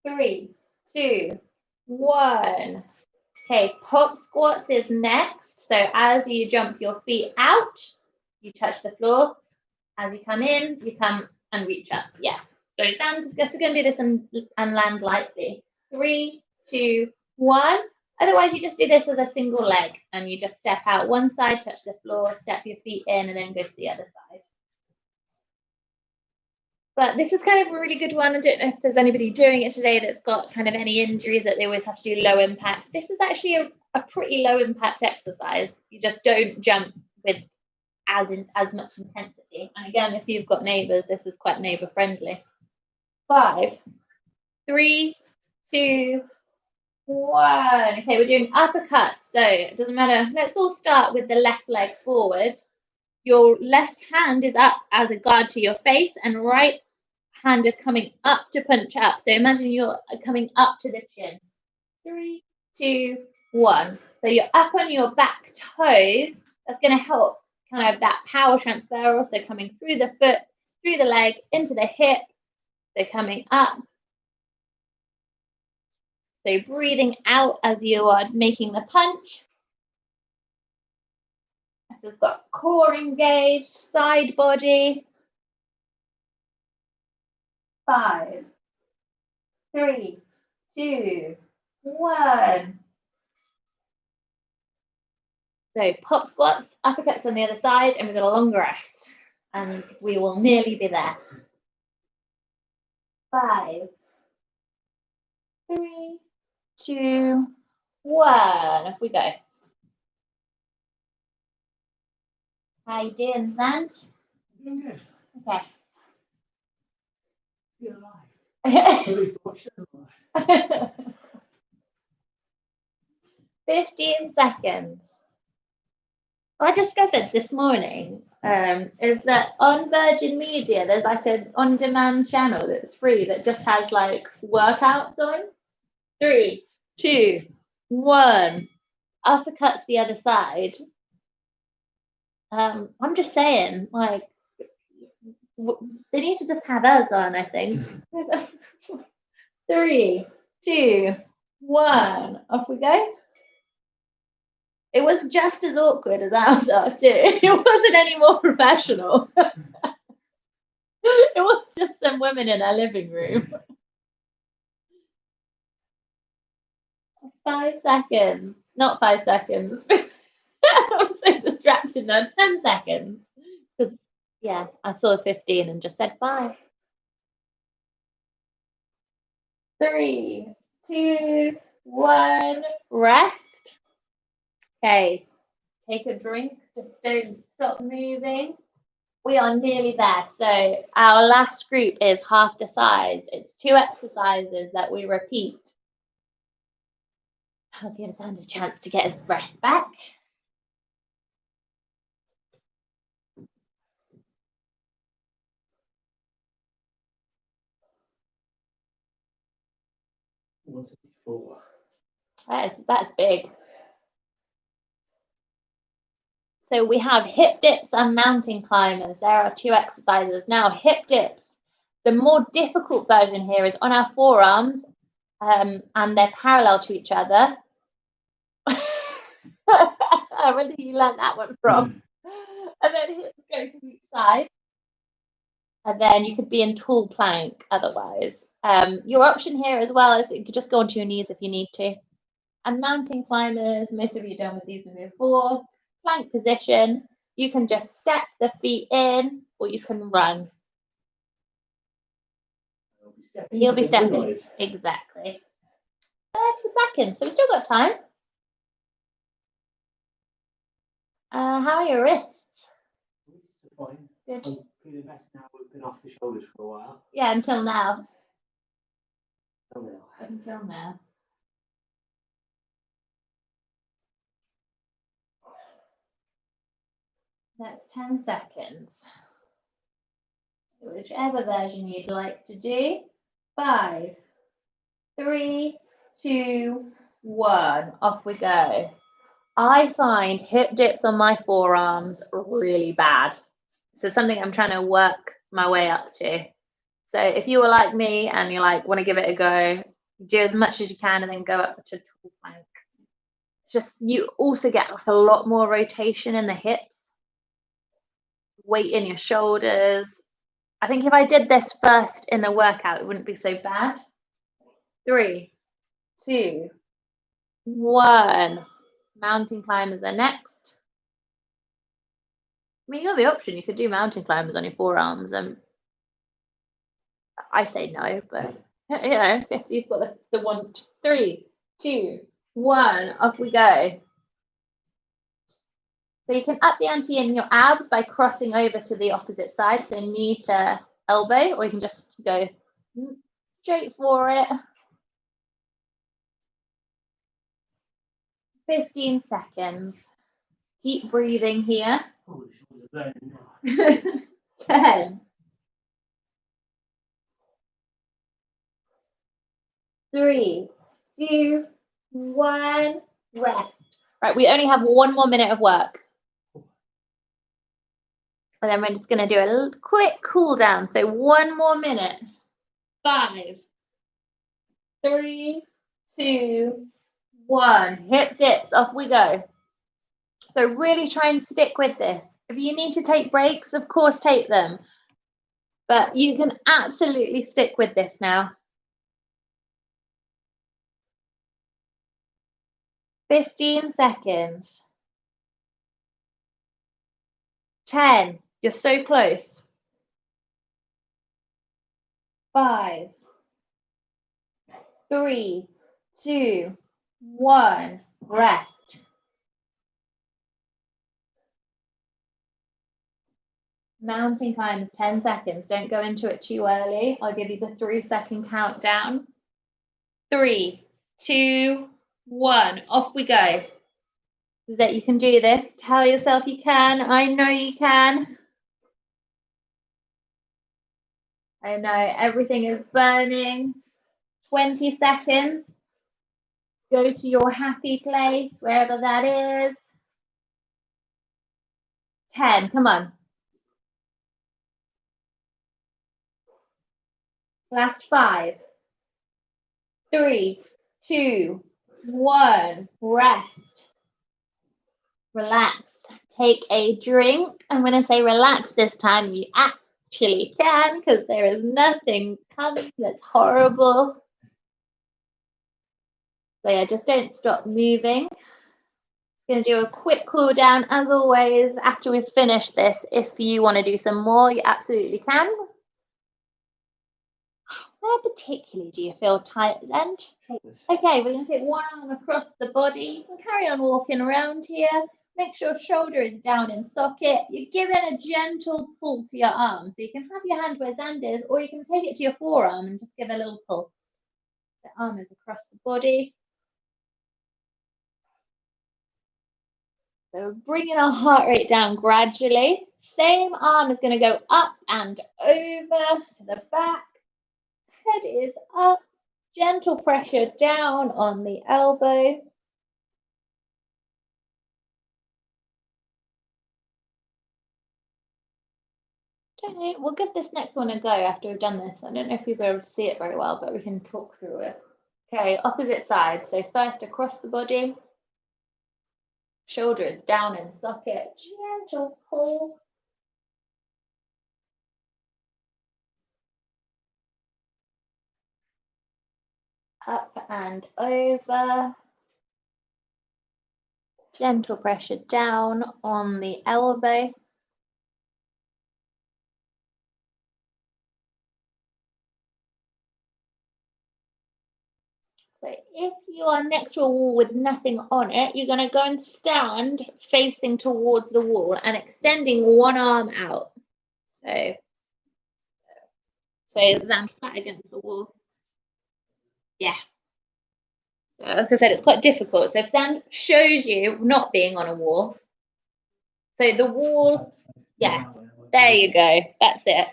[SPEAKER 1] Three, 2, 1. Okay, pop squats is next. So as you jump your feet out, you touch the floor. As you come in, you come and reach up. Yeah. So stand, just going to do this and land lightly. 3, 2, 1. Otherwise, you just do this as a single leg and you just step out one side, touch the floor, step your feet in, and then go to the other side. But this is kind of a really good one. I don't know if there's anybody doing it today that's got kind of any injuries that they always have to do low impact. This is actually a pretty low impact exercise. You just don't jump with as much intensity. And again, if you've got neighbours, this is quite neighbour friendly. 5, 3, 2, 1. Okay, we're doing uppercuts. So it doesn't matter. Let's all start with the left leg forward. Your left hand is up as a guard to your face, and right hand is coming up to punch up. So imagine you're coming up to the chin. 3, 2, 1. So you're up on your back toes. That's going to help kind of that power transfer, also coming through the foot, through the leg, into the hip. So coming up. So breathing out as you are making the punch. This has got core engaged, side body. 5, 3, 2, 1. So pop squats, uppercuts on the other side, and we've got a long rest. And we will nearly be there. 5, 3, 2, 1. Off we go. How you doing, Zand?
[SPEAKER 2] Doing good.
[SPEAKER 1] Okay.
[SPEAKER 2] You're alive. At least the watch says alive.
[SPEAKER 1] 15 seconds. What I discovered this morning is that on Virgin Media, there's like an on-demand channel that's free that just has like workouts on. 3, 2, 1. Uppercuts the other side. I'm just saying, like, they need to just have us on, I think. 3, 2, 1. Off we go. It was just as awkward as ours are too. It wasn't any more professional. It was just some women in our living room. 5 seconds. Not 5 seconds. I'm so distracted now. 10 seconds. Because, yeah, I saw 15 and just said 5. 3, 2, 1, rest. Okay, take a drink, just don't stop moving. We are nearly there. So our last group is half the size. It's 2 exercises that we repeat. I'll give Zander a chance to get his breath back. That's big. So we have hip dips and mountain climbers. There are 2 exercises. Now, hip dips, the more difficult version here is on our forearms, and they're parallel to each other. Where did you learn that one from? And then hips go to each side. And then you could be in tall plank otherwise. Your option here as well is you could just go onto your knees if you need to. And mountain climbers, most of you done with these before. Plank position, you can just step the feet in or you can run. You'll be stepping. Exactly. 30 seconds, so we've still got time. How are your wrists?
[SPEAKER 2] Fine.
[SPEAKER 1] Good.
[SPEAKER 2] I'm feeling better now. We've been off the shoulders for a while.
[SPEAKER 1] Yeah, until now.
[SPEAKER 2] Until now.
[SPEAKER 1] That's 10 seconds. Whichever version you'd like to do. 5, 3, 2, 1. Off we go. I find hip dips on my forearms really bad. So something I'm trying to work my way up to. So if you were like me and you want to give it a go, do as much as you can and then go up to tall plank. Just you also get a lot more rotation in the hips, weight in your shoulders. I think if I did this first in the workout, it wouldn't be so bad. 3, 2, 1. Mountain climbers are next. I mean, you have the option. You could do mountain climbers on your forearms. I say no, but if you've got the 1, 3, 2, 1, off we go. So you can up the ante in your abs by crossing over to the opposite side, so knee to elbow, or you can just go straight for it. 15 seconds. Keep breathing here. 10. 3, 2, 1. Rest. Right, we only have 1 more minute of work. And then we're just going to do a quick cool down. So 1 more minute. 5, 3, 2, 1. Hip dips, off we go. So really try and stick with this. If you need to take breaks, of course take them. But you can absolutely stick with this now. 15 seconds. 10. You're so close. 5, 3, 2, 1. Rest. Mountain climbers, 10 seconds. Don't go into it too early. I'll give you the 3-second countdown. 3, 2, 1. Off we go. That you can do this. Tell yourself you can. I know you can. I know everything is burning. 20 seconds. Go to your happy place, wherever that is. 10. Come on. Last 5, 3, 2, 1. Rest. Relax. Take a drink. I'm going to say relax this time. You actually can, because there is nothing coming that's horrible. So yeah, just don't stop moving. Just going to do a quick cool down as always after we've finished this. If you want to do some more, you absolutely can. Where particularly do you feel tight, Zend?
[SPEAKER 2] Shoulders.
[SPEAKER 1] Okay, we're going to take one arm across the body. You can carry on walking around here. Make sure shoulder is down in socket. You're giving a gentle pull to your arm. So you can have your hand where Zander is, or you can take it to your forearm and just give a little pull. The arm is across the body. So bringing our heart rate down gradually. Same arm is going to go up and over to the back. Head is up. Gentle pressure down on the elbow. Okay, we'll give this next one a go after we've done this. I don't know if you'll be able to see it very well, but we can talk through it. Okay, opposite side. So first across the body. Shoulder is down in socket. Gentle pull. Up and over. Gentle pressure down on the elbow. So if you are next to a wall with nothing on it, you're going to go and stand facing towards the wall and extending one arm out. So stand flat against the wall. Yeah. So, like I said, it's quite difficult. So if Zand shows you not being on a wall, so the wall, yeah, there you go. That's it.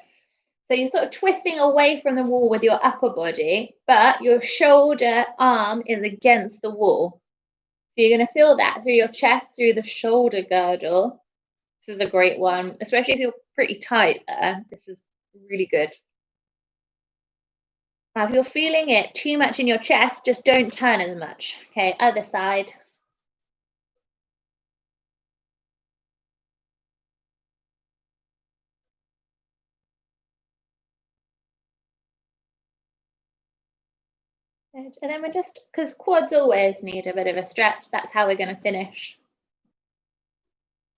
[SPEAKER 1] So you're sort of twisting away from the wall with your upper body, but your shoulder arm is against the wall. So you're going to feel that through your chest, through the shoulder girdle. This is a great one, especially if you're pretty tight there. This is really good. Now, if you're feeling it too much in your chest, just don't turn as much. Okay, other side. Good. And then we're just, because quads always need a bit of a stretch, that's how we're going to finish.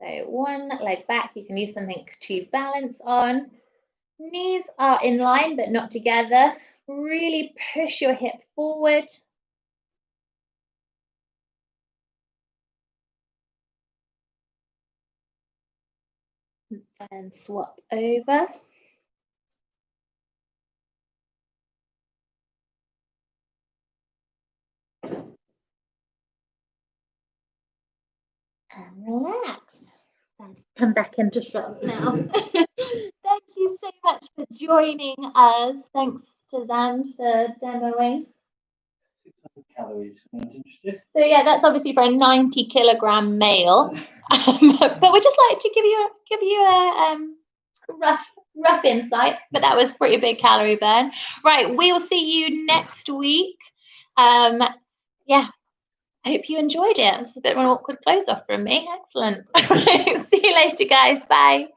[SPEAKER 1] So one leg back, you can use something to balance on. Knees are in line but not together. Really push your hip forward. And swap over. And relax. Come back into shot now. Thank you so much for joining us. Thanks to Zand for demoing.
[SPEAKER 2] 600 calories. Anyone's interested?
[SPEAKER 1] So yeah, that's obviously for a 90-kilogram male. But we just like to give you a rough insight. But that was pretty big calorie burn. Right, we will see you next week. Yeah. I hope you enjoyed it. This is a bit of an awkward close off from me. Excellent. See you later, guys. Bye.